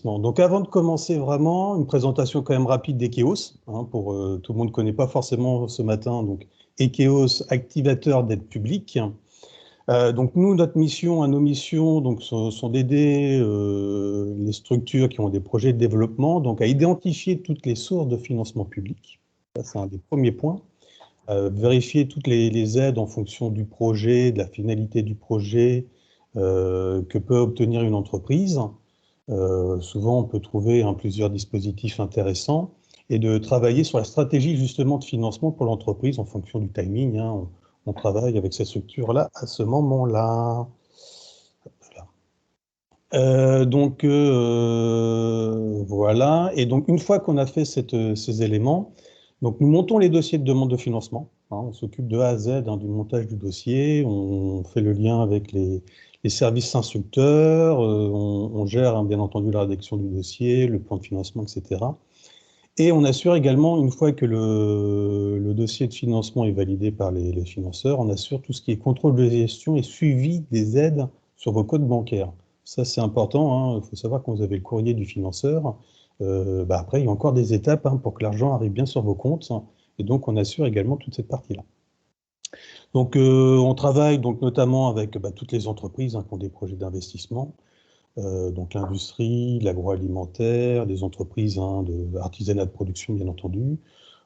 d'investissement. Donc avant de commencer vraiment, une présentation quand même rapide d'Ekeos, hein, pour tout le monde ne connaît pas forcément ce matin, donc Ekeos, activateur d'aide publique. Donc nous, notre mission, nos missions donc, sont d'aider les structures qui ont des projets de développement donc, à identifier toutes les sources de financement public. Ça, c'est un des premiers points. Vérifier toutes les aides en fonction du projet, de la finalité du projet que peut obtenir une entreprise. Souvent, on peut trouver plusieurs dispositifs intéressants et de travailler sur la stratégie justement de financement pour l'entreprise en fonction du timing. Hein. On travaille avec cette structure-là à ce moment-là. Voilà. Et donc, une fois qu'on a fait ces éléments, donc nous montons les dossiers de demande de financement. Hein, on s'occupe de A à Z du montage du dossier. On fait le lien avec les services instructeurs. On gère bien entendu la rédaction du dossier, le plan de financement, etc. Et on assure également, une fois que le dossier de financement est validé par les financeurs, on assure tout ce qui est contrôle de gestion et suivi des aides sur vos codes bancaires. Ça, c'est important. Il faut savoir quand vous avez le courrier du financeur, après, il y a encore des étapes pour que l'argent arrive bien sur vos comptes. Et donc, on assure également toute cette partie-là. Donc, on travaille donc, notamment avec toutes les entreprises qui ont des projets d'investissement. Donc l'industrie, l'agroalimentaire, des entreprises d'artisanat de production, bien entendu.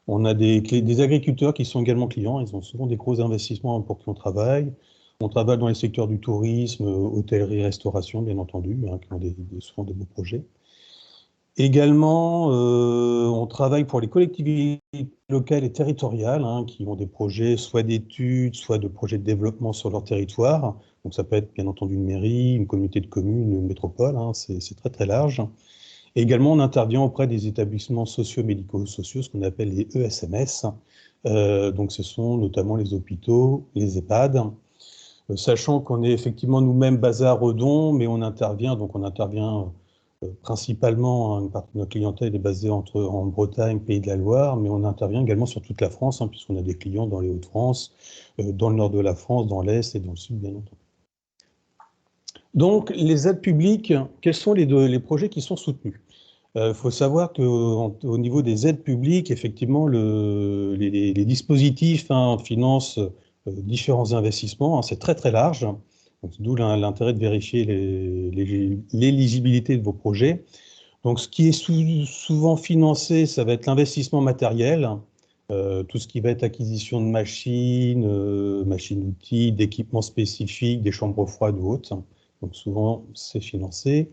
On a des agriculteurs qui sont également clients, ils ont souvent des gros investissements pour qui on travaille. On travaille dans les secteurs du tourisme, hôtellerie, restauration, bien entendu, qui ont souvent des beaux projets. Également, on travaille pour les collectivités locales et territoriales qui ont des projets soit d'études, soit de projets de développement sur leur territoire. Donc ça peut être bien entendu une mairie, une communauté de communes, une métropole, c'est très très large. Et également, on intervient auprès des établissements socio-médico-sociaux, ce qu'on appelle les ESMS. Donc ce sont notamment les hôpitaux, les EHPAD. Sachant qu'on est effectivement nous-mêmes basés à Redon, mais on intervient principalement, une partie de notre clientèle est basée en Bretagne, Pays de la Loire, mais on intervient également sur toute la France, puisqu'on a des clients dans les Hauts-de-France, dans le nord de la France, dans l'Est et dans le Sud, bien entendu. Donc, les aides publiques, quels sont les projets qui sont soutenus? Il faut savoir qu'au niveau des aides publiques, effectivement, les dispositifs financent différents investissements, c'est très très large. D'où l'intérêt de vérifier l'éligibilité de vos projets. Donc, ce qui est souvent financé, ça va être l'investissement matériel, tout ce qui va être acquisition de machines-outils, d'équipements spécifiques, des chambres froides ou autres. Donc, souvent, c'est financé.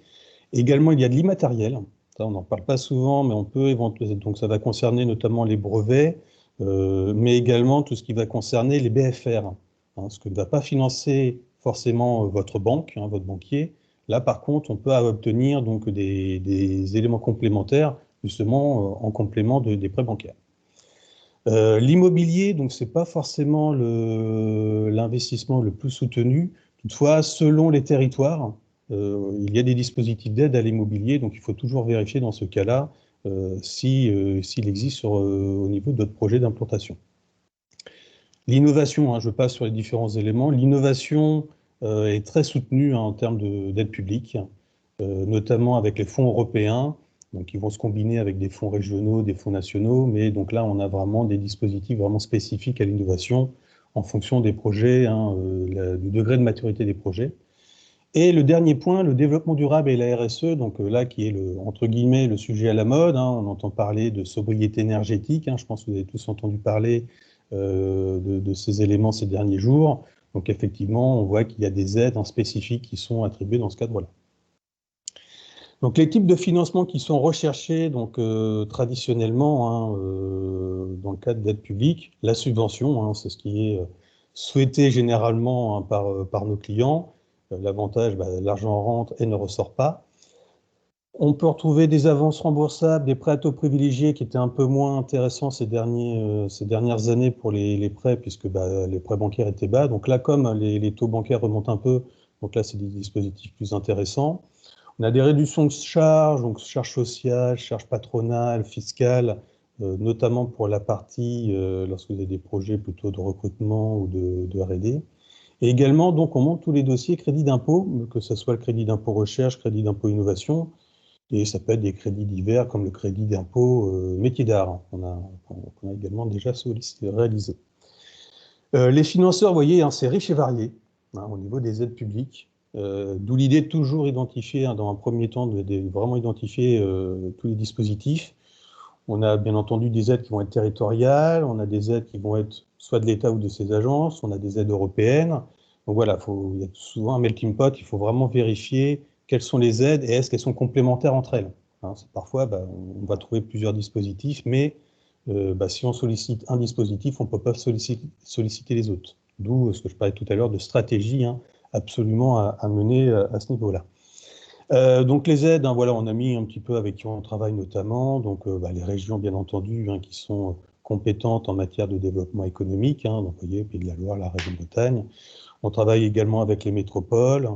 Également, il y a de l'immatériel. Ça, on n'en parle pas souvent, mais on peut éventuellement. Donc, ça va concerner notamment les brevets, mais également tout ce qui va concerner les BFR. Ce que ne va pas financer forcément votre banque, votre banquier. Là, par contre, on peut obtenir donc des éléments complémentaires, justement, en complément des prêts bancaires. L'immobilier, donc, c'est pas forcément l'investissement le plus soutenu. Toutefois, selon les territoires, il y a des dispositifs d'aide à l'immobilier, donc il faut toujours vérifier dans ce cas-là s'il existe au niveau de votre projet d'implantation. L'innovation, je passe sur les différents éléments. L'innovation est très soutenue en termes d'aide publique, notamment avec les fonds européens, donc ils vont se combiner avec des fonds régionaux, des fonds nationaux, mais donc là on a vraiment des dispositifs vraiment spécifiques à l'innovation en fonction des projets, du degré de maturité des projets. Et le dernier point, le développement durable et la RSE, donc là qui est entre guillemets le sujet à la mode, on entend parler de sobriété énergétique, je pense que vous avez tous entendu parler de ces éléments ces derniers jours. Donc effectivement, on voit qu'il y a des aides spécifiques qui sont attribuées dans ce cadre-là. Donc les types de financements qui sont recherchés donc, traditionnellement dans le cadre d'aide publique, la subvention, c'est ce qui est souhaité généralement par nos clients. L'avantage, l'argent rentre et ne ressort pas. On peut retrouver des avances remboursables, des prêts à taux privilégiés qui étaient un peu moins intéressants ces dernières années pour les prêts, puisque les prêts bancaires étaient bas. Donc là, comme les taux bancaires remontent un peu, donc là, c'est des dispositifs plus intéressants. On a des réductions de charges, donc charges sociales, charges patronales, fiscales, notamment pour la partie lorsque vous avez des projets plutôt de recrutement ou de R&D. Et également, donc, on monte tous les dossiers crédit d'impôt, que ce soit le crédit d'impôt recherche, crédit d'impôt innovation. Et ça peut être des crédits divers comme le crédit d'impôt métier d'art, qu'on a également déjà réalisé. Les financeurs, vous voyez, hein, c'est riche et varié hein, au niveau des aides publiques. D'où l'idée de toujours identifier, hein, dans un premier temps, de vraiment identifier tous les dispositifs. On a bien entendu des aides qui vont être territoriales, on a des aides qui vont être soit de l'État ou de ses agences, on a des aides européennes. Donc voilà, il y a souvent un melting pot, il faut vraiment vérifier quelles sont les aides et est-ce qu'elles sont complémentaires entre elles. Hein, parfois, on va trouver plusieurs dispositifs, mais si on sollicite un dispositif, on ne peut pas solliciter les autres. D'où ce que je parlais tout à l'heure de stratégie hein, absolument à mener à ce niveau-là. Donc les aides, hein, voilà, on a mis un petit peu avec qui on travaille notamment, donc les régions bien entendu hein, qui sont compétentes en matière de développement économique, hein, donc vous voyez, Pays de la Loire, la région de Bretagne. On travaille également avec les métropoles,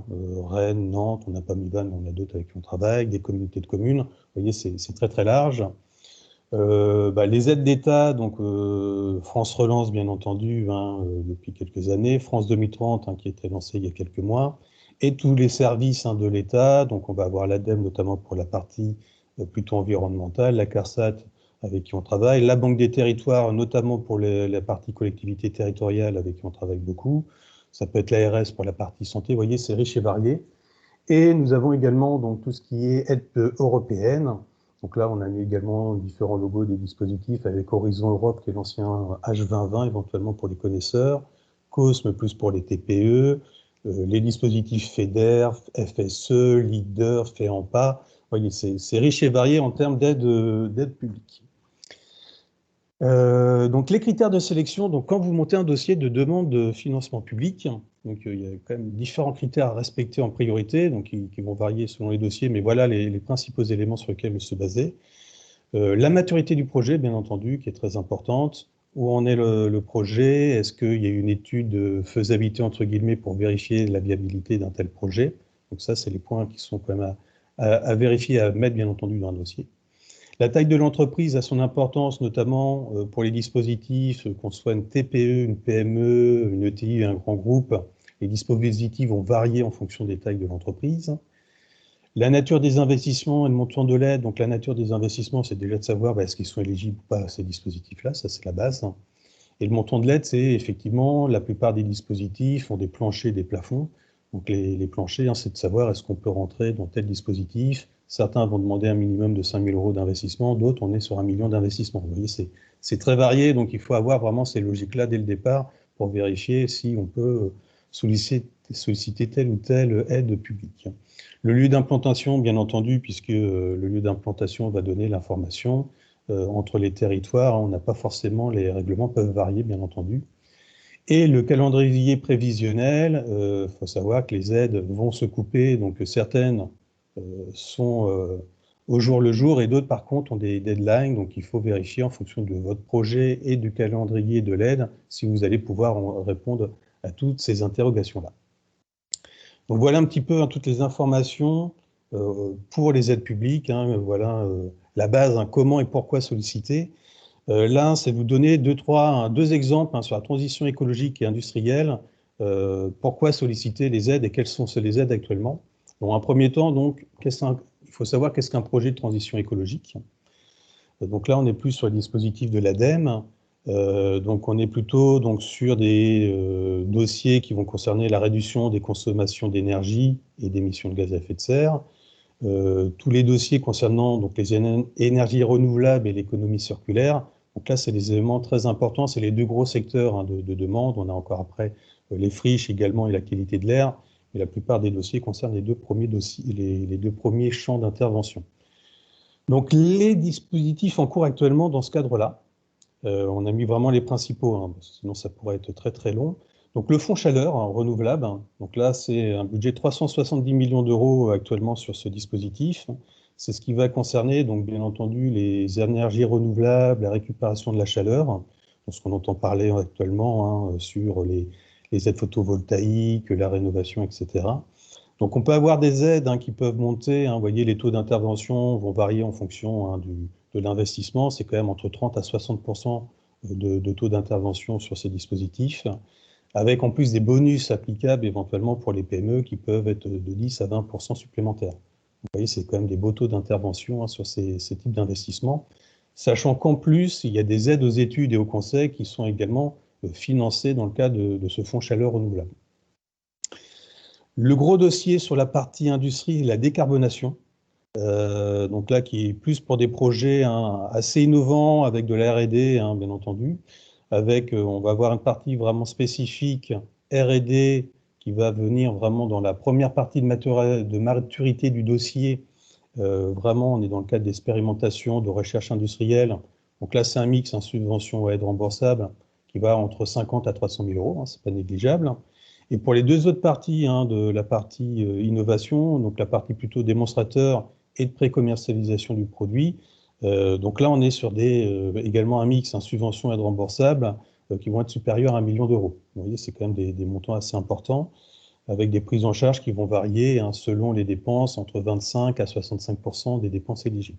Rennes, Nantes, on n'a pas mis Vannes, mais on a d'autres avec qui on travaille, des communautés de communes, vous voyez, c'est très très large. Les aides d'État, donc France Relance bien entendu hein, depuis quelques années, France 2030 hein, qui a été lancée il y a quelques mois, et tous les services hein, de l'État, donc on va avoir l'ADEME notamment pour la partie plutôt environnementale, la CARSAT avec qui on travaille, la Banque des Territoires notamment pour la partie collectivité territoriale avec qui on travaille beaucoup, ça peut être l'ARS pour la partie santé, vous voyez c'est riche et varié, et nous avons également donc, tout ce qui est aide européenne. Donc là, on a mis également différents logos des dispositifs avec Horizon Europe, qui est l'ancien H2020, éventuellement pour les connaisseurs, COSME plus pour les TPE, les dispositifs FEDER, FSE, Leader, FEAMPA. Vous voyez, c'est riche et varié en termes d'aide publique. Donc les critères de sélection, donc quand vous montez un dossier de demande de financement public, donc il y a quand même différents critères à respecter en priorité, donc qui vont varier selon les dossiers, mais voilà les principaux éléments sur lesquels se baser. La maturité du projet, bien entendu, qui est très importante. Où en est le projet? Est-ce qu'il y a une étude de faisabilité, entre guillemets, pour vérifier la viabilité d'un tel projet? Donc ça, c'est les points qui sont quand même à vérifier, à mettre, bien entendu, dans un dossier. La taille de l'entreprise a son importance, notamment pour les dispositifs, qu'on soit une TPE, une PME, une ETI, un grand groupe. Les dispositifs vont varier en fonction des tailles de l'entreprise. La nature des investissements et le montant de l'aide. Donc la nature des investissements, c'est déjà de savoir est-ce qu'ils sont éligibles ou pas à ces dispositifs-là, ça c'est la base. Et le montant de l'aide, c'est effectivement, la plupart des dispositifs ont des planchers, des plafonds. Donc les planchers, hein, c'est de savoir est-ce qu'on peut rentrer dans tel dispositif. Certains vont demander un minimum de 5 000 € d'investissement, d'autres on est sur 1 million d'investissement. Vous voyez, c'est très varié, donc il faut avoir vraiment ces logiques-là dès le départ pour vérifier si on peut solliciter telle ou telle aide publique. Le lieu d'implantation, bien entendu, puisque le lieu d'implantation va donner l'information. Entre les territoires, on n'a pas forcément, les règlements peuvent varier, bien entendu. Et le calendrier prévisionnel, faut savoir que les aides vont se couper, donc certaines sont au jour le jour et d'autres, par contre, ont des deadlines, donc il faut vérifier en fonction de votre projet et du calendrier de l'aide si vous allez pouvoir répondre à toutes ces interrogations-là. Donc voilà un petit peu hein, toutes les informations pour les aides publiques, hein, voilà la base, hein, comment et pourquoi solliciter. Là, c'est vous donner deux exemples hein, sur la transition écologique et industrielle. Pourquoi solliciter les aides et quelles sont les aides actuellement? Dans un premier temps, donc, il faut savoir qu'est-ce qu'un projet de transition écologique. Donc là, on est plus sur le dispositif de l'ADEME. Donc on est plutôt donc, sur des dossiers qui vont concerner la réduction des consommations d'énergie et d'émissions de gaz à effet de serre. Tous les dossiers concernant donc, les énergies renouvelables et l'économie circulaire. Donc là, c'est des éléments très importants, c'est les deux gros secteurs hein, de demande. On a encore après les friches également et la qualité de l'air. Mais la plupart des dossiers concernent les deux premiers champs d'intervention. Donc les dispositifs en cours actuellement dans ce cadre-là, on a mis vraiment les principaux, hein, sinon ça pourrait être très très long. Donc le fonds chaleur hein, renouvelable, hein, donc là c'est un budget de 370 millions d'euros actuellement sur ce dispositif. C'est ce qui va concerner donc bien entendu les énergies renouvelables, la récupération de la chaleur, ce qu'on entend parler actuellement hein, sur les aides photovoltaïques, la rénovation, etc. Donc on peut avoir des aides hein, qui peuvent monter, hein, vous voyez les taux d'intervention vont varier en fonction hein, de l'investissement, c'est quand même entre 30 à 60% de taux d'intervention sur ces dispositifs, avec en plus des bonus applicables éventuellement pour les PME qui peuvent être de 10 à 20% supplémentaires. Vous voyez, c'est quand même des beaux taux d'intervention sur ces types d'investissements, sachant qu'en plus, il y a des aides aux études et aux conseils qui sont également financées dans le cadre de ce fonds chaleur renouvelable. Le gros dossier sur la partie industrie, la décarbonation, donc là qui est plus pour des projets assez innovants avec de la R&D, bien entendu, avec, on va avoir une partie vraiment spécifique R&D qui va venir vraiment dans la première partie de maturité du dossier. Vraiment, on est dans le cadre d'expérimentation, de recherche industrielle. Donc là, c'est un mix, subvention ou aide remboursable, qui va entre 50 à 300 000 euros, c'est pas négligeable. Et pour les deux autres parties, de la partie innovation, donc la partie plutôt démonstrateur et de pré-commercialisation du produit, donc là, on est sur également un mix, subvention et aide remboursable, qui vont être supérieurs à 1 million d'euros. Vous voyez, c'est quand même des montants assez importants, avec des prises en charge qui vont varier selon les dépenses, entre 25 à 65% des dépenses éligibles.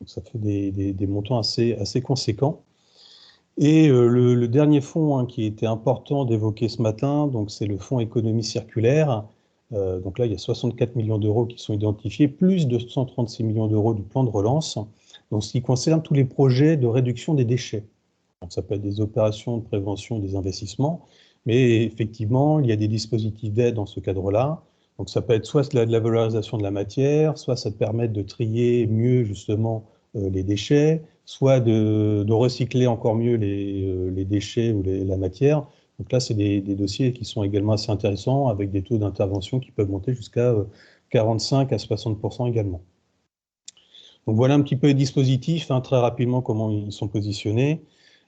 Donc ça fait des montants assez conséquents. Et le dernier fonds qui était important d'évoquer ce matin, donc c'est le fonds économie circulaire. Donc là, il y a 64 millions d'euros qui sont identifiés, plus de 136 millions d'euros du plan de relance. Donc ce qui concerne tous les projets de réduction des déchets. Donc ça peut être des opérations de prévention des investissements, mais effectivement, il y a des dispositifs d'aide dans ce cadre-là. Donc ça peut être soit de la valorisation de la matière, soit ça te permet de trier mieux justement les déchets, soit de recycler encore mieux les déchets ou la matière. Donc là, c'est des dossiers qui sont également assez intéressants, avec des taux d'intervention qui peuvent monter jusqu'à 45 à 60% également. Donc voilà un petit peu les dispositifs, très rapidement comment ils sont positionnés.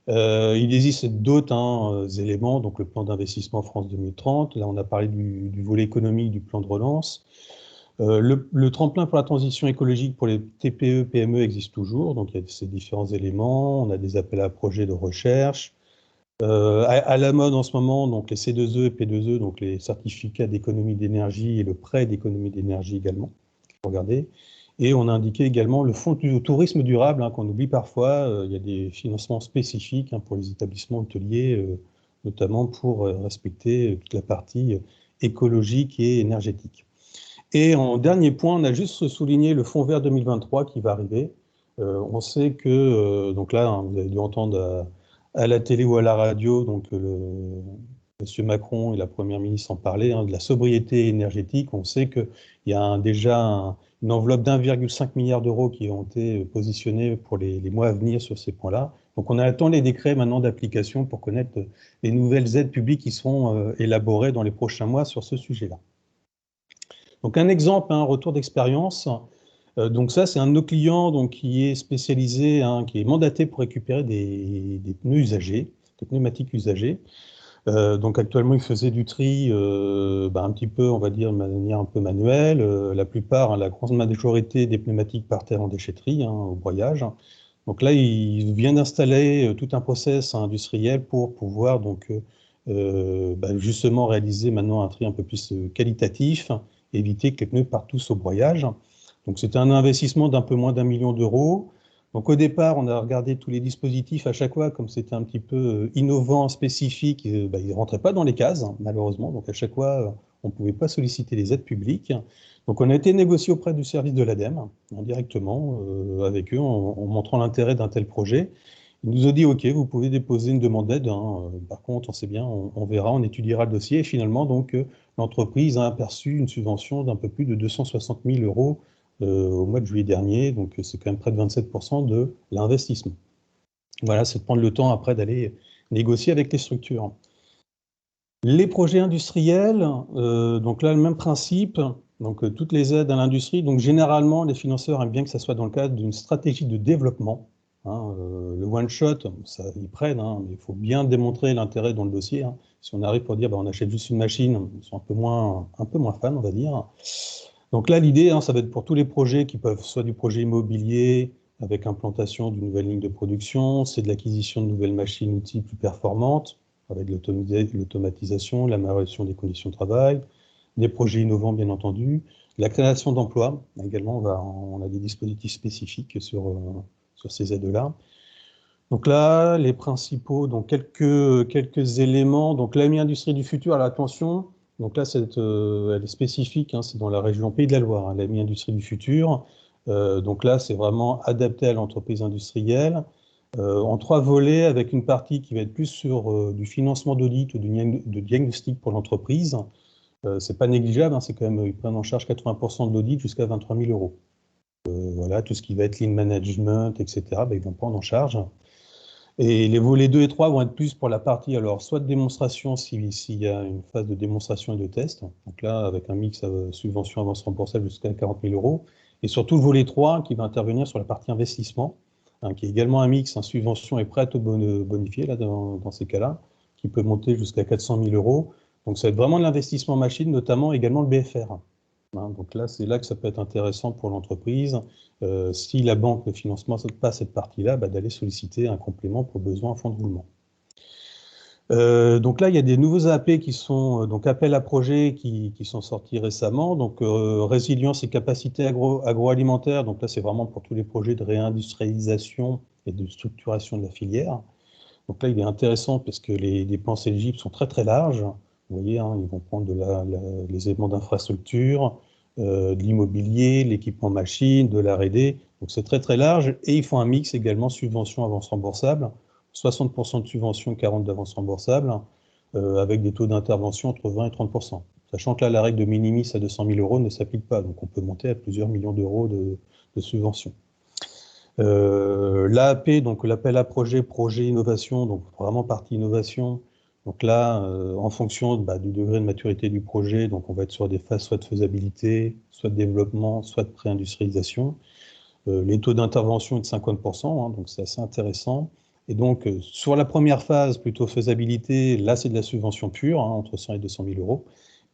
Il existe d'autres éléments, donc le plan d'investissement France 2030. Là, on a parlé du volet économique du plan de relance. Le tremplin pour la transition écologique pour les TPE, PME existe toujours, donc il y a ces différents éléments. On a des appels à projets de recherche. À la mode en ce moment, donc les C2E et P2E, donc les certificats d'économie d'énergie et le prêt d'économie d'énergie également, il faut regarder. Et on a indiqué également le fonds du tourisme durable, qu'on oublie parfois. Il y a des financements spécifiques pour les établissements hôteliers, notamment pour respecter toute la partie écologique et énergétique. Et en dernier point, on a juste souligné le fonds vert 2023 qui va arriver. On sait que, donc là, vous avez dû entendre à la télé ou à la radio, donc Monsieur Macron et la Première ministre en parlaient, de la sobriété énergétique. On sait qu'il y a déjà une enveloppe d'1,5 milliard d'euros qui ont été positionnés pour les mois à venir sur ces points-là. Donc on attend les décrets maintenant d'application pour connaître les nouvelles aides publiques qui seront élaborées dans les prochains mois sur ce sujet-là. Donc un exemple, un retour d'expérience. Donc ça, c'est un de nos clients donc, qui est spécialisé, qui est mandaté pour récupérer des pneus usagés, des pneumatiques usagés. Donc actuellement, il faisait du tri un petit peu, on va dire, de manière un peu manuelle. La plupart, la grande majorité des pneumatiques partaient en déchetterie, au broyage. Donc là, il vient d'installer tout un process industriel pour pouvoir donc, justement réaliser maintenant un tri un peu plus qualitatif, éviter que les pneus partent tous au broyage. Donc c'était un investissement d'un peu moins d'1 million d'euros. Donc au départ, on a regardé tous les dispositifs à chaque fois, comme c'était un petit peu innovant, spécifique, ils ne rentraient pas dans les cases, malheureusement. Donc à chaque fois, on ne pouvait pas solliciter les aides publiques. Donc on a été négocié auprès du service de l'ADEME, directement avec eux, en montrant l'intérêt d'un tel projet. Ils nous ont dit, OK, vous pouvez déposer une demande d'aide. Par contre, on sait bien, on verra, on étudiera le dossier. Et finalement, donc, l'entreprise a aperçu une subvention d'un peu plus de 260 000 euros au mois de juillet dernier. Donc, c'est quand même près de 27% de l'investissement. Voilà, c'est de prendre le temps après d'aller négocier avec les structures. Les projets industriels, donc là, le même principe. Donc, toutes les aides à l'industrie. Donc, généralement, les financeurs aiment bien que ça soit dans le cadre d'une stratégie de développement. Le one-shot, ils prennent, mais il faut bien démontrer l'intérêt dans le dossier. Si on arrive pour dire on achète juste une machine, ils sont un peu moins fans, on va dire. Donc là, l'idée, ça va être pour tous les projets qui peuvent soit du projet immobilier avec implantation d'une nouvelle ligne de production, c'est de l'acquisition de nouvelles machines, outils plus performantes, avec l'automatisation, l'amélioration des conditions de travail, des projets innovants, bien entendu, la création d'emplois. Également, on a des dispositifs spécifiques sur ces aides-là. Donc là, les principaux, donc quelques éléments. Donc l'AMI Industrie du futur, alors attention, Donc là, elle est spécifique, hein, c'est dans la région Pays de la Loire, hein, l'AMI Industrie du Futur. Donc là, c'est vraiment adapté à l'entreprise industrielle, en 3 volets, avec une partie qui va être plus sur du financement d'audit ou de diagnostic pour l'entreprise. C'est pas négligeable, hein, c'est quand même, ils prennent en charge 80% de l'audit jusqu'à 23 000 euros. Voilà, tout ce qui va être lean management, etc., ils vont prendre en charge. Et les volets 2 et 3 vont être plus pour la partie, alors, soit de démonstration, s'il y a une phase de démonstration et de test. Donc là, avec un mix subvention avance remboursable jusqu'à 40 000 euros. Et surtout le volet 3 qui va intervenir sur la partie investissement, hein, qui est également un mix, hein, subvention et prêt à taux bonifié, là, dans ces cas-là, qui peut monter jusqu'à 400 000 euros. Donc ça va être vraiment de l'investissement machine, notamment également le BFR. Hein, donc là, c'est là que ça peut être intéressant pour l'entreprise. Si la banque ne finance pas cette partie-là, d'aller solliciter un complément pour besoin en fonds de roulement. Donc là, il y a des nouveaux AP qui sont donc appels à projets qui sont sortis récemment. Donc résilience et capacité agroalimentaire. Donc là, c'est vraiment pour tous les projets de réindustrialisation et de structuration de la filière. Donc là, il est intéressant parce que les dépenses éligibles sont très très larges. Vous voyez, hein, ils vont prendre les éléments d'infrastructure, de l'immobilier, l'équipement machine, de la R&D. Donc c'est très très large. Et ils font un mix également subvention avance remboursable, 60% de subvention, 40% d'avance remboursable, avec des taux d'intervention entre 20 et 30%. Sachant que là, la règle de minimis à 200 000 euros ne s'applique pas. Donc on peut monter à plusieurs millions d'euros de subventions. L'AAP, donc l'appel à projet innovation, donc vraiment partie innovation. Donc là, en fonction du degré de maturité du projet, donc on va être sur des phases soit de faisabilité, soit de développement, soit de pré-industrialisation. Les taux d'intervention est de 50%, hein, donc c'est assez intéressant. Et donc, sur la première phase, plutôt faisabilité, là c'est de la subvention pure, hein, entre 100 et 200 000 euros.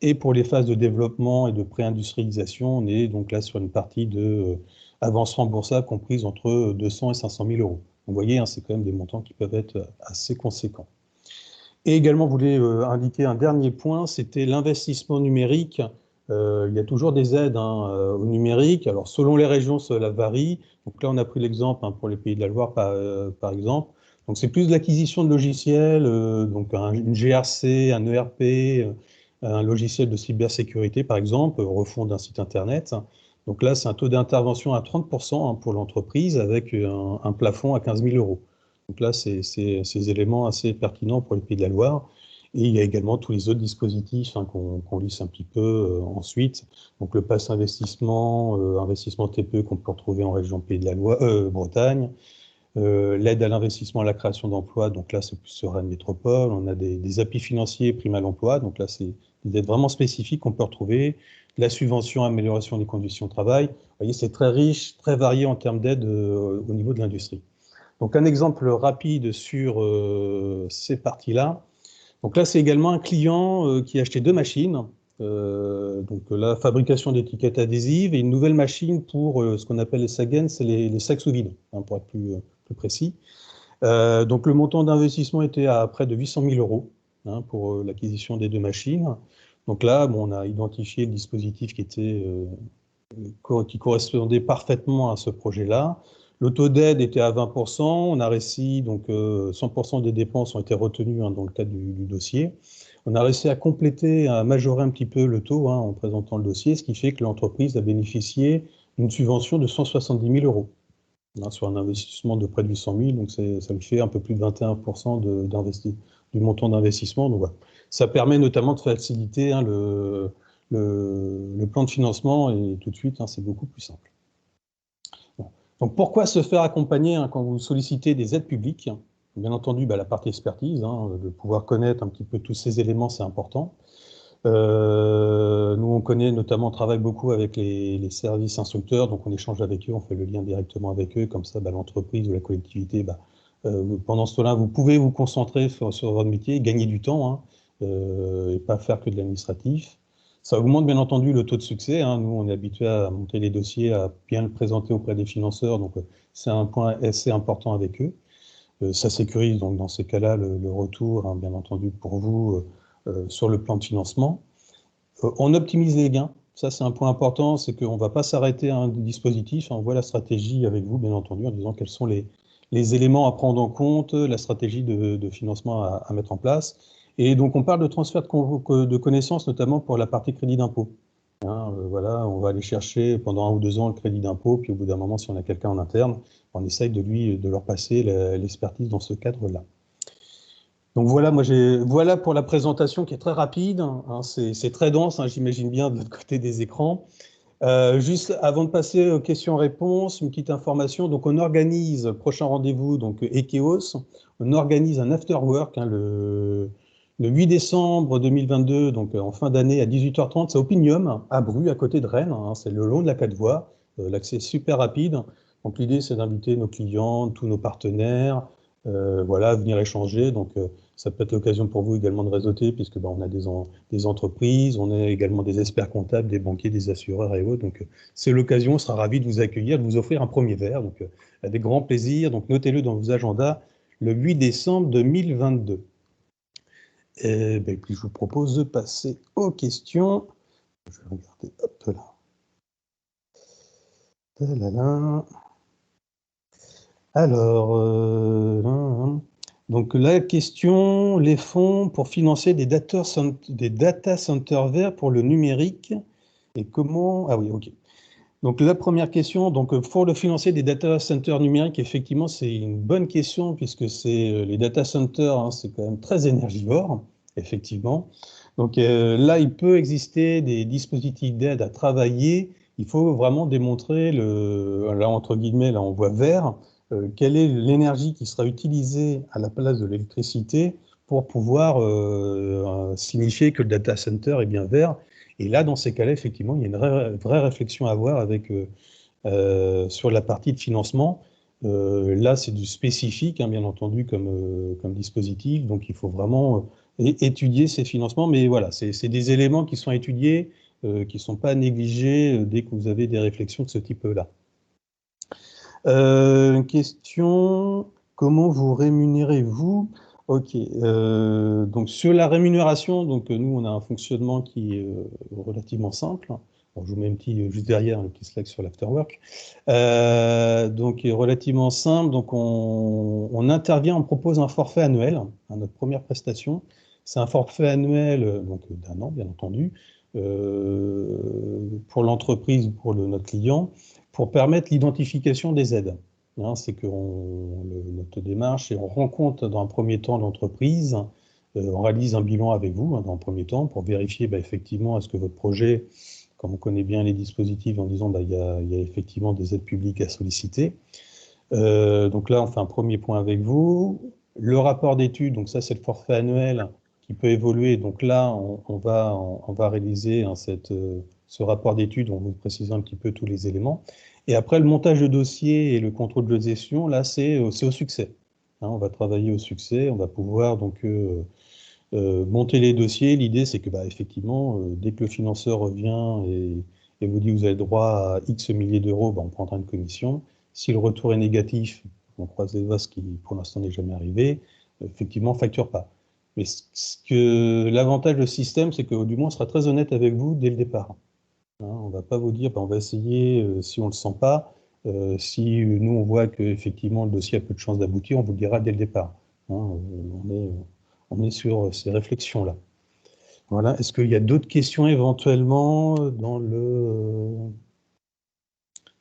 Et pour les phases de développement et de pré-industrialisation, on est donc là sur une partie de avance remboursable comprise entre 200 et 500 000 euros. Vous voyez, hein, c'est quand même des montants qui peuvent être assez conséquents. Et également, je voulais indiquer un dernier point, c'était l'investissement numérique. Il y a toujours des aides, hein, au numérique. Alors, selon les régions, cela varie. Donc là, on a pris l'exemple, hein, pour les Pays de la Loire, par exemple. Donc, c'est plus de l'acquisition de logiciels, donc une GRC, un ERP, un logiciel de cybersécurité, par exemple, refonte d'un site Internet. Donc là, c'est un taux d'intervention à 30%, hein, pour l'entreprise, avec un plafond à 15 000 euros. Donc là, c'est ces éléments assez pertinents pour les Pays de la Loire. Et il y a également tous les autres dispositifs, hein, qu'on lisse un petit peu ensuite. Donc le pass investissement, investissement TPE qu'on peut retrouver en région Pays de la Loire, Bretagne. L'aide à l'investissement à la création d'emplois, donc là c'est plus sur Rennes Métropole. On a des appuis financiers, primes à l'emploi, donc là c'est des aides vraiment spécifiques qu'on peut retrouver. La subvention amélioration des conditions de travail. Vous voyez, c'est très riche, très varié en termes d'aide au niveau de l'industrie. Donc un exemple rapide sur ces parties-là. Donc là, c'est également un client qui a acheté 2 machines. Donc la fabrication d'étiquettes adhésives et une nouvelle machine pour ce qu'on appelle les SAGEN, c'est les sacs sous vide, hein, pour être plus précis. Donc le montant d'investissement était à près de 800 000 euros, hein, pour l'acquisition des 2 machines. Donc là, on a identifié le dispositif qui correspondait parfaitement à ce projet-là. Le taux d'aide était à 20%, on a réussi, donc 100% des dépenses ont été retenues, hein, dans le cadre du dossier. On a réussi à compléter, à majorer un petit peu le taux, hein, en présentant le dossier, ce qui fait que l'entreprise a bénéficié d'une subvention de 170 000 euros, hein, sur un investissement de près de 800 000, donc ça lui fait un peu plus de 21% du montant d'investissement. Donc voilà. Ça permet notamment de faciliter, hein, le plan de financement, et tout de suite, hein, c'est beaucoup plus simple. Donc pourquoi se faire accompagner, hein, quand vous sollicitez des aides publiques? Bien entendu, la partie expertise, hein, de pouvoir connaître un petit peu tous ces éléments, c'est important. Nous, on connaît notamment, on travaille beaucoup avec les services instructeurs, donc on échange avec eux, on fait le lien directement avec eux, comme ça l'entreprise ou la collectivité, pendant ce temps-là, vous pouvez vous concentrer sur votre métier, gagner du temps, hein, et pas faire que de l'administratif. Ça augmente bien entendu le taux de succès, hein. Nous, on est habitué à monter les dossiers, à bien le présenter auprès des financeurs, donc c'est un point assez important avec eux. Ça sécurise donc dans ces cas-là le retour, hein, bien entendu pour vous, sur le plan de financement. On optimise les gains, ça c'est un point important, c'est qu'on ne va pas s'arrêter à un dispositif, on voit la stratégie avec vous, bien entendu, en disant quels sont les éléments à prendre en compte, la stratégie de financement à mettre en place. Et donc, on parle de transfert de connaissances, notamment pour la partie crédit d'impôt. Voilà, on va aller chercher pendant 1 ou 2 ans le crédit d'impôt, puis au bout d'un moment, si on a quelqu'un en interne, on essaye de leur passer l'expertise dans ce cadre-là. Donc voilà, voilà pour la présentation qui est très rapide, c'est très dense, j'imagine bien, de l'autre côté des écrans. Juste avant de passer aux questions-réponses, une petite information. Donc, on organise, prochain rendez-vous, donc Ekeos, on organise un after-work le 8 décembre 2022, donc en fin d'année à 18h30, c'est au Pinium, à Bru, à côté de Rennes. C'est le long de la 4 voies, l'accès est super rapide. Donc, l'idée, c'est d'inviter nos clients, tous nos partenaires, voilà, à venir échanger. Donc, ça peut être l'occasion pour vous également de réseauter, puisque on a des entreprises, on a également des experts comptables, des banquiers, des assureurs et autres. Donc, c'est l'occasion, on sera ravi de vous accueillir, de vous offrir un premier verre. Donc, avec grand plaisir. Donc, notez-le dans vos agendas, le 8 décembre 2022. Et puis, je vous propose de passer aux questions. Je vais regarder, hop là. Alors, donc la question, les fonds pour financer des data centers verts pour le numérique, et comment... Ah oui, ok. Donc la première question, donc pour le financer des data centers numériques, effectivement, c'est une bonne question, puisque les data centers, c'est quand même très énergivore, effectivement. Donc là, il peut exister des dispositifs d'aide à travailler. Il faut vraiment démontrer, là, entre guillemets, là, on voit vert, quelle est l'énergie qui sera utilisée à la place de l'électricité pour pouvoir signifier que le data center est bien vert. Et là, dans ces cas-là, effectivement, il y a une vraie réflexion à avoir sur la partie de financement. Là, c'est du spécifique, bien entendu, comme dispositif. Donc, il faut vraiment étudier ces financements. Mais voilà, c'est des éléments qui sont étudiés, qui ne sont pas négligés dès que vous avez des réflexions de ce type-là. Question, comment vous rémunérez-vous? Ok, donc sur la rémunération, donc nous on a un fonctionnement qui est relativement simple. Bon, je vous mets juste derrière un petit slide sur l'afterwork. Donc relativement simple, donc on intervient, on propose un forfait annuel, notre première prestation. C'est un forfait annuel donc d'1 an, bien entendu, pour l'entreprise ou pour notre client, pour permettre l'identification des aides. C'est que notre démarche, et on rencontre dans un premier temps l'entreprise, on réalise un bilan avec vous dans un premier temps pour vérifier effectivement est-ce que votre projet, comme on connaît bien les dispositifs en disant il y a effectivement des aides publiques à solliciter. Donc là, on fait un premier point avec vous. Le rapport d'étude, donc ça c'est le forfait annuel qui peut évoluer. Donc là, on va réaliser ce rapport d'étude, on vous précise un petit peu tous les éléments. Et après, le montage de dossier et le contrôle de gestion, là, c'est au succès. On va travailler au succès, on va pouvoir donc monter les dossiers. L'idée, c'est que effectivement, dès que le financeur revient et vous dit que vous avez droit à X milliers d'euros, on prendra une commission. Si le retour est négatif, on croise les doigts, ce qui pour l'instant n'est jamais arrivé, effectivement, on ne facture pas. Mais l'avantage du système, c'est que du moins, on sera très honnête avec vous dès le départ. On ne va pas vous dire, on va essayer si on ne le sent pas. Si nous, on voit qu'effectivement, le dossier a peu de chances d'aboutir, on vous le dira dès le départ. On est sur ces réflexions-là. Voilà. Est-ce qu'il y a d'autres questions éventuellement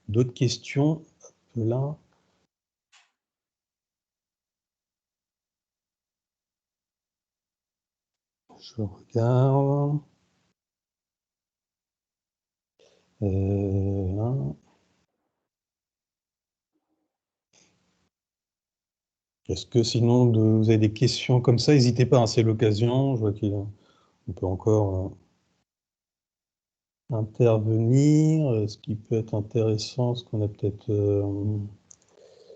d'autres questions là? Je regarde. Est-ce que sinon, vous avez des questions comme ça, n'hésitez pas, c'est l'occasion. Je vois qu'on peut encore intervenir. Ce qui peut être intéressant, ce qu'on a peut-être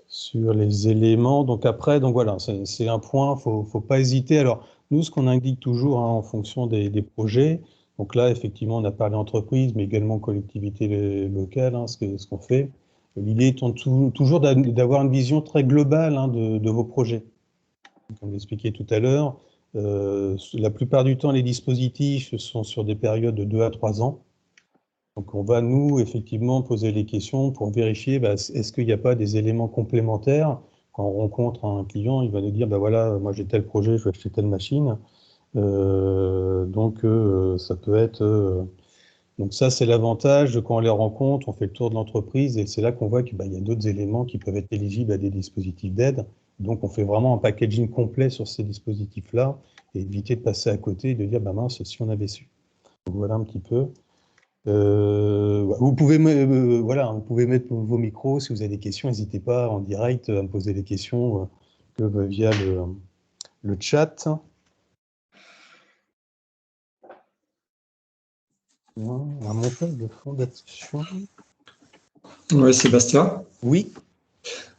sur les éléments. Donc après, voilà, c'est un point, faut pas hésiter. Alors, nous, ce qu'on indique toujours en fonction des projets, donc là, effectivement, on a parlé entreprise, mais également collectivité locale, ce qu'on fait. L'idée étant toujours d'avoir une vision très globale de vos projets. Comme l'expliquais tout à l'heure, la plupart du temps, les dispositifs sont sur des périodes de 2 à 3 ans. Donc, on va, nous, effectivement, poser les questions pour vérifier, est-ce qu'il n'y a pas des éléments complémentaires? Quand on rencontre un client, il va nous dire, voilà, moi j'ai tel projet, je vais acheter telle machine. Ça peut être... donc ça, c'est l'avantage de quand on les rencontre, on fait le tour de l'entreprise et c'est là qu'on voit qu'il y a d'autres éléments qui peuvent être éligibles à des dispositifs d'aide. Donc on fait vraiment un packaging complet sur ces dispositifs-là et éviter de passer à côté et de dire, bah mince, si on avait su. Donc voilà un petit peu. Vous pouvez, voilà, vous pouvez mettre vos micros. Si vous avez des questions, n'hésitez pas en direct à me poser des questions via le chat. Un montage de fondation. Oui, Sébastien. Oui.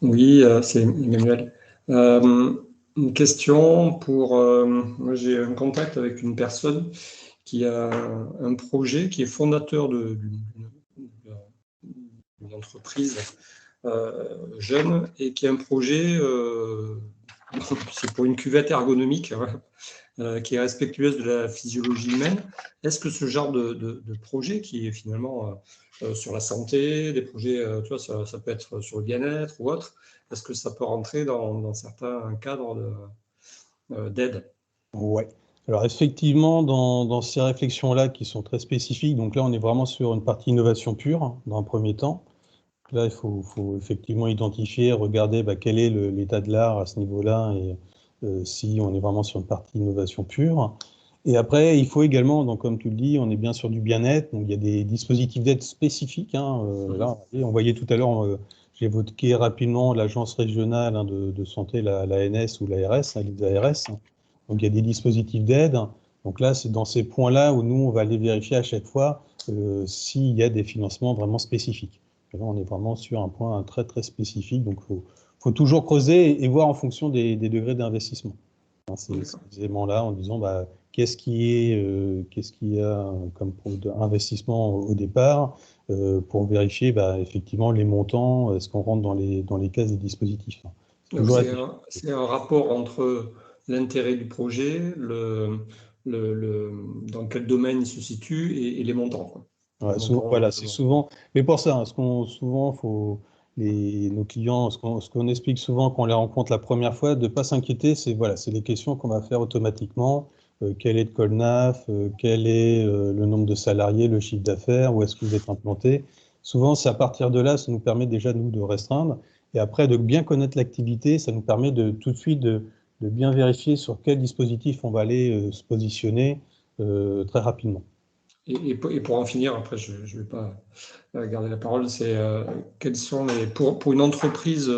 Oui, c'est Emmanuel. Une question pour... moi, j'ai un contact avec une personne qui a un projet, qui est fondateur d'une entreprise jeune et qui a un projet, c'est pour une cuvette ergonomique, qui est respectueuse de la physiologie humaine. Est-ce que ce genre de projet qui est finalement sur la santé, des projets, tu vois, ça peut être sur le bien-être ou autre, est-ce que ça peut rentrer dans certains cadres d'aide? Ouais. Alors effectivement, dans ces réflexions-là qui sont très spécifiques, donc là on est vraiment sur une partie innovation pure, hein, dans un premier temps. Là, il faut effectivement identifier, regarder quel est l'état de l'art à ce niveau-là et si on est vraiment sur une partie innovation pure. Et après, il faut également, donc comme tu le dis, on est bien sur du bien-être, donc il y a des dispositifs d'aide spécifiques. Hein, là, on voyait tout à l'heure, j'ai évoqué rapidement l'agence régionale de santé, la ANS ou l'ARS, les ARS. Donc il y a des dispositifs d'aide. Donc là, c'est dans ces points-là où nous, on va aller vérifier à chaque fois s'il y a des financements vraiment spécifiques. Et là, on est vraiment sur un point très, très spécifique. Donc, il faut toujours creuser et voir en fonction des degrés d'investissement. Hein, ces éléments-là, en disant qu'est-ce qui y a comme investissement au départ pour vérifier effectivement les montants, est-ce qu'on rentre dans les cases des dispositifs. Donc c'est un rapport entre l'intérêt du projet, dans quel domaine il se situe et les montants, quoi. Ouais, voilà, c'est souvent. Mais pour ça, nos clients, ce qu'on explique souvent quand on les rencontre la première fois, de ne pas s'inquiéter, c'est les questions qu'on va faire automatiquement. Quel est le Colnaf, quel est le nombre de salariés, le chiffre d'affaires, où est-ce que vous êtes implanté. Souvent, c'est à partir de là, ça nous permet déjà nous de restreindre. Et après, de bien connaître l'activité, ça nous permet tout de suite de bien vérifier sur quel dispositif on va aller se positionner très rapidement. Et pour en finir, après, je ne vais pas garder la parole, c'est quels sont pour une entreprise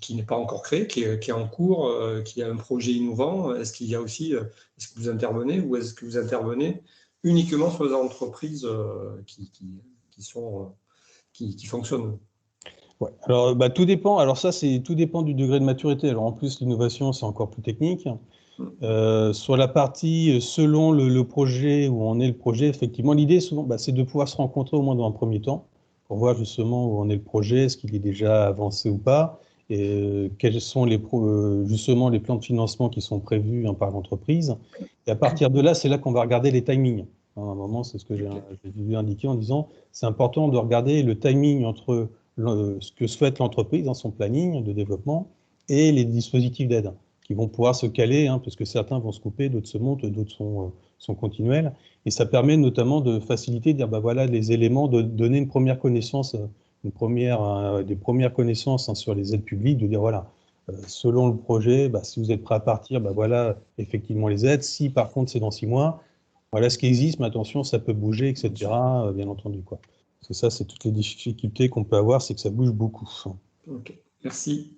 qui n'est pas encore créée, qui est en cours, qui a un projet innovant, est-ce qu'il y a aussi, est-ce que vous intervenez ou est-ce que vous intervenez uniquement sur les entreprises qui fonctionnent? Ouais. Alors, tout dépend. Alors ça, tout dépend du degré de maturité. Alors en plus, l'innovation, c'est encore plus technique. Sur la partie, selon le projet, où en est le projet, effectivement, l'idée souvent, c'est de pouvoir se rencontrer au moins dans un premier temps, pour voir justement où en est le projet, est-ce qu'il est déjà avancé ou pas, et quels sont justement les plans de financement qui sont prévus par l'entreprise. Et à partir de là, c'est là qu'on va regarder les timings. À un moment, c'est ce que j'ai vu indiquer en disant, c'est important de regarder le timing entre ce que souhaite l'entreprise dans son planning de développement et les dispositifs d'aide qui vont pouvoir se caler, parce que certains vont se couper, d'autres se montent, d'autres sont continuels. Et ça permet notamment de faciliter, de dire, voilà les éléments, de donner une première connaissance, des premières connaissances sur les aides publiques, de dire, voilà, selon le projet, si vous êtes prêt à partir, voilà effectivement les aides. Si par contre c'est dans 6 mois, voilà ce qui existe, mais attention, ça peut bouger, etc., bien entendu, quoi. Parce que ça, c'est toutes les difficultés qu'on peut avoir, c'est que ça bouge beaucoup. Ok, merci.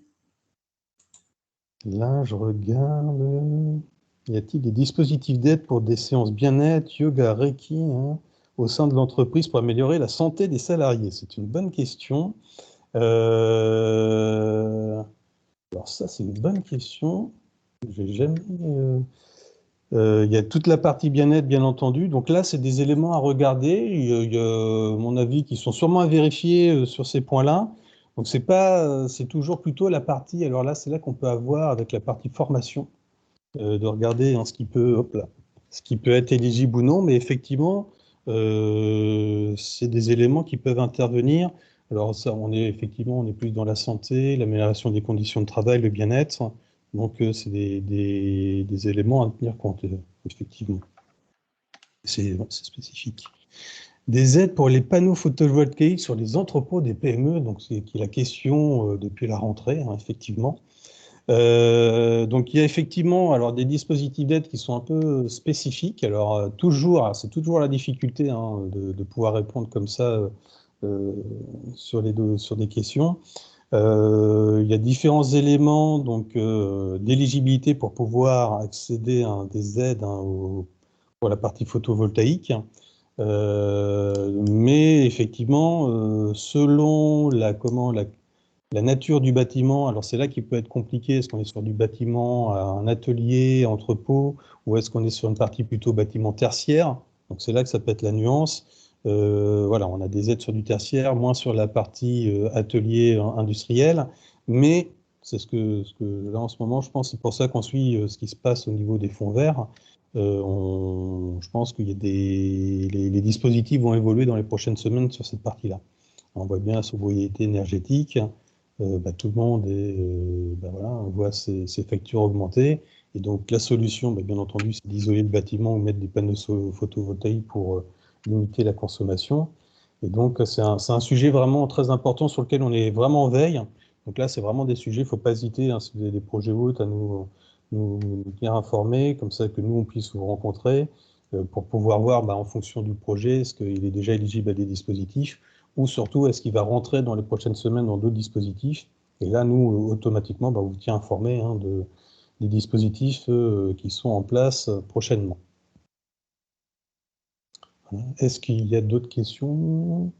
Là, je regarde. Y a-t-il des dispositifs d'aide pour des séances bien-être, yoga, reiki, au sein de l'entreprise pour améliorer la santé des salariés? C'est une bonne question. Alors ça, c'est une bonne question. J'ai jamais. Il y a toute la partie bien-être, bien entendu. Donc là, c'est des éléments à regarder. Il y a, à mon avis, qui sont sûrement à vérifier sur ces points-là. Donc c'est toujours plutôt la partie. Alors là, c'est là qu'on peut avoir avec la partie formation, de regarder ce qui peut être éligible ou non. Mais effectivement, c'est des éléments qui peuvent intervenir. Alors ça, on est plus dans la santé, l'amélioration des conditions de travail, le bien-être. Donc, c'est des éléments à tenir compte, effectivement. C'est spécifique. Des aides pour les panneaux photovoltaïques sur les entrepôts des PME, donc c'est qui est la question depuis la rentrée, hein, effectivement. Donc il y a effectivement alors des dispositifs d'aide qui sont un peu spécifiques. Alors c'est toujours la difficulté hein, de pouvoir répondre comme ça sur des questions. Il y a différents éléments donc d'éligibilité pour pouvoir accéder à des aides hein, pour la partie photovoltaïque. Mais effectivement, selon la nature du bâtiment, alors c'est là qu'il peut être compliqué, est-ce qu'on est sur du bâtiment, un atelier, entrepôt, ou est-ce qu'on est sur une partie plutôt bâtiment tertiaire? Donc c'est là que ça peut être la nuance. Voilà, on a des aides sur du tertiaire, moins sur la partie atelier industriel, mais c'est là en ce moment, je pense, c'est pour ça qu'on suit ce qui se passe au niveau des fonds verts. Je pense qu'il y a les dispositifs vont évoluer dans les prochaines semaines sur cette partie-là. On voit bien la sobriété énergétique, tout le monde voilà, on voit ses factures augmenter. Et donc la solution, bien entendu, c'est d'isoler le bâtiment ou mettre des panneaux photovoltaïques pour limiter la consommation. Et donc c'est un sujet vraiment très important sur lequel on est vraiment en veille. Donc là, c'est vraiment des sujets, il ne faut pas hésiter, hein, si vous avez des projets autres, à nous bien informer, comme ça que nous, on puisse vous rencontrer pour pouvoir voir en fonction du projet, est-ce qu'il est déjà éligible à des dispositifs ou surtout, est-ce qu'il va rentrer dans les prochaines semaines dans d'autres dispositifs? Et là, nous, automatiquement, on vous tient informé hein, des dispositifs qui sont en place prochainement. Voilà. Est-ce qu'il y a d'autres questions?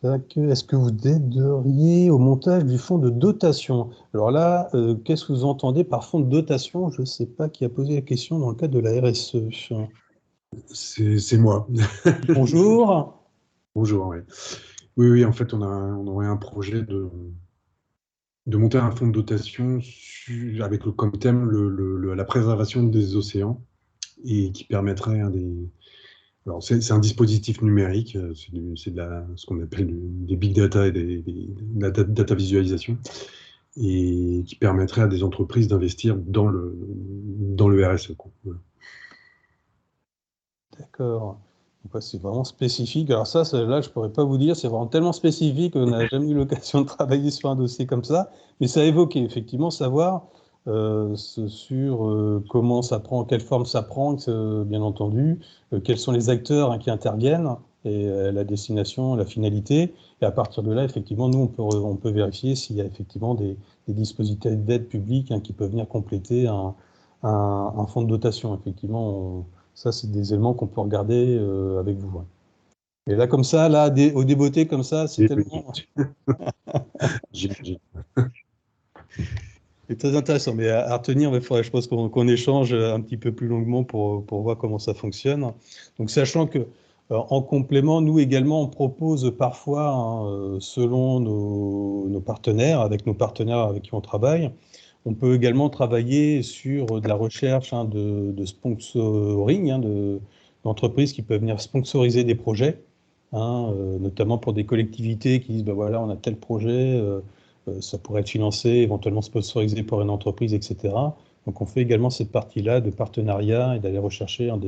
Est-ce que vous aideriez au montage du fonds de dotation? Alors là, qu'est-ce que vous entendez par fonds de dotation? Je ne sais pas qui a posé la question dans le cadre de la RSE. C'est moi. Bonjour. Bonjour, oui. Oui, en fait, on aurait un projet de monter un fonds de dotation avec comme thème la préservation des océans et qui permettrait Alors, c'est un dispositif numérique, c'est ce qu'on appelle des big data et de la data visualisation, et qui permettrait à des entreprises d'investir dans le RSE. Voilà. D'accord. C'est vraiment spécifique. Alors ça, là, je ne pourrais pas vous dire, c'est vraiment tellement spécifique qu'on n'a jamais eu l'occasion de travailler sur un dossier comme ça. Mais ça a évoqué, effectivement, savoir sur comment ça prend, quelle forme ça prend, bien entendu, quels sont les acteurs hein, qui interviennent, et la destination, la finalité. Et à partir de là, effectivement, nous, on peut vérifier s'il y a effectivement des dispositifs d'aide publique hein, qui peuvent venir compléter un fonds de dotation. Effectivement, ça, c'est des éléments qu'on peut regarder avec vous. Et là, comme ça, là, au débeauté, comme ça, c'est tellement... C'est très intéressant, mais à retenir, il faudrait, je pense, qu'on échange un petit peu plus longuement pour voir comment ça fonctionne. Donc, sachant que en complément, nous également, on propose parfois, hein, selon nos partenaires, avec nos partenaires avec qui on travaille, on peut également travailler sur de la recherche hein, de sponsoring, hein, d'entreprises qui peuvent venir sponsoriser des projets, hein, notamment pour des collectivités qui disent, voilà, on a tel projet, ça pourrait être financé, éventuellement sponsorisé par une entreprise, etc. Donc on fait également cette partie-là de partenariat et d'aller rechercher hein,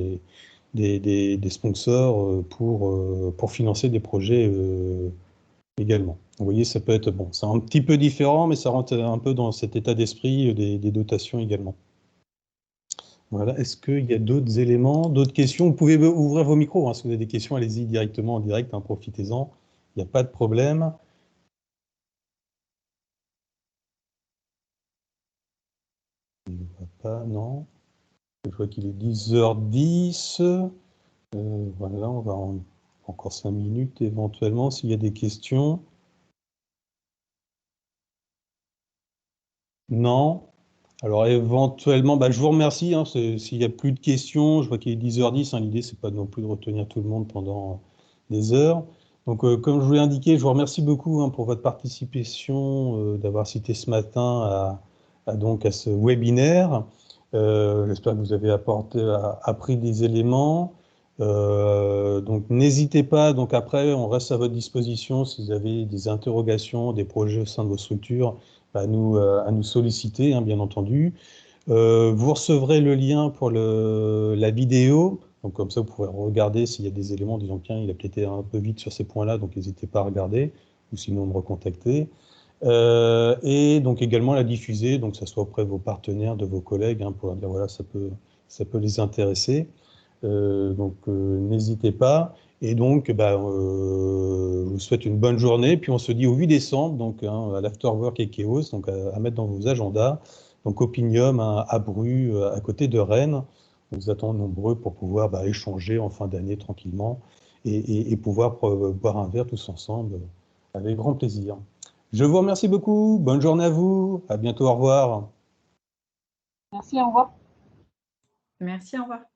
des sponsors pour financer des projets également. Vous voyez, ça peut être bon. C'est un petit peu différent, mais ça rentre un peu dans cet état d'esprit des dotations également. Voilà. Est-ce qu'il y a d'autres éléments, d'autres questions? Vous pouvez ouvrir vos micros. Hein. Si vous avez des questions, allez-y directement en direct. Hein, profitez-en. Il n'y a pas de problème. Il ne va pas, non. Je vois qu'il est 10h10. Voilà, on va encore 5 minutes éventuellement s'il y a des questions. Non. Alors éventuellement, je vous remercie. Hein, s'il n'y a plus de questions, je vois qu'il est 10h10. Hein, l'idée, c'est pas non plus de retenir tout le monde pendant des heures. Donc, comme je vous l'ai indiqué, je vous remercie beaucoup hein, pour votre participation, d'avoir cité ce matin à ce webinaire. J'espère que vous avez appris des éléments. Donc n'hésitez pas, donc après on reste à votre disposition si vous avez des interrogations, des projets au sein de vos structures, à nous solliciter, hein, bien entendu. Vous recevrez le lien pour la vidéo, donc comme ça vous pourrez regarder s'il y a des éléments, disons tiens, il a peut-être été un peu vite sur ces points-là, donc n'hésitez pas à regarder, ou sinon me recontacter. Et donc également la diffuser, donc que ce soit auprès de vos partenaires, de vos collègues, hein, pour leur dire voilà, ça peut les intéresser. Donc n'hésitez pas. Et donc, je vous souhaite une bonne journée. Puis on se dit au 8 décembre, donc hein, à l'Afterwork Ekeos, donc à mettre dans vos agendas. Donc Opinium hein, à Bru, à côté de Rennes. On vous attend nombreux pour pouvoir échanger en fin d'année tranquillement et pouvoir boire un verre tous ensemble avec grand plaisir. Je vous remercie beaucoup. Bonne journée à vous. À bientôt. Au revoir. Merci, au revoir. Merci, au revoir.